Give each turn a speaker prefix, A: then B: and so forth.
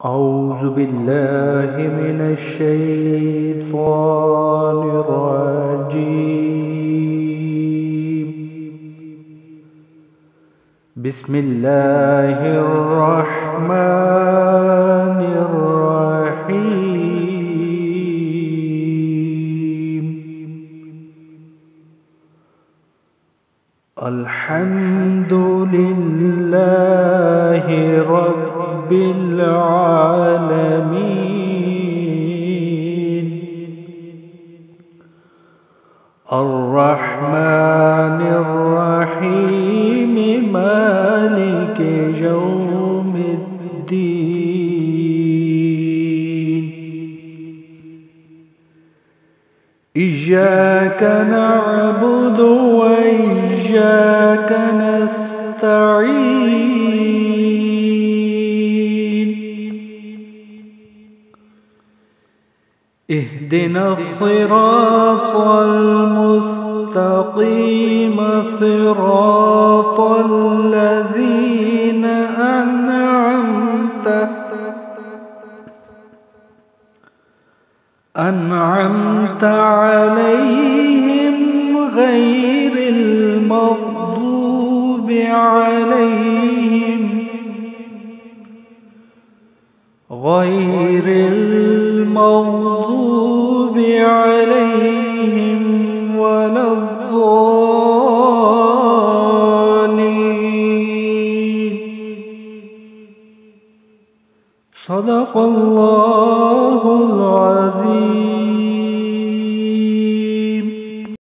A: أعوذ بالله من الشيطان الرجيم. بسم الله الرحمن الرحيم. الحمد لله رب العالمين، الرحمن الرحيم، مالك يوم الدين. إياك نعبد وإياك نستعين، اهدنا الصراط المستقيم، صراط الذين أنعمت عليهم غير المغضوب عليهم ولا الضالين. صدق الله العظيم.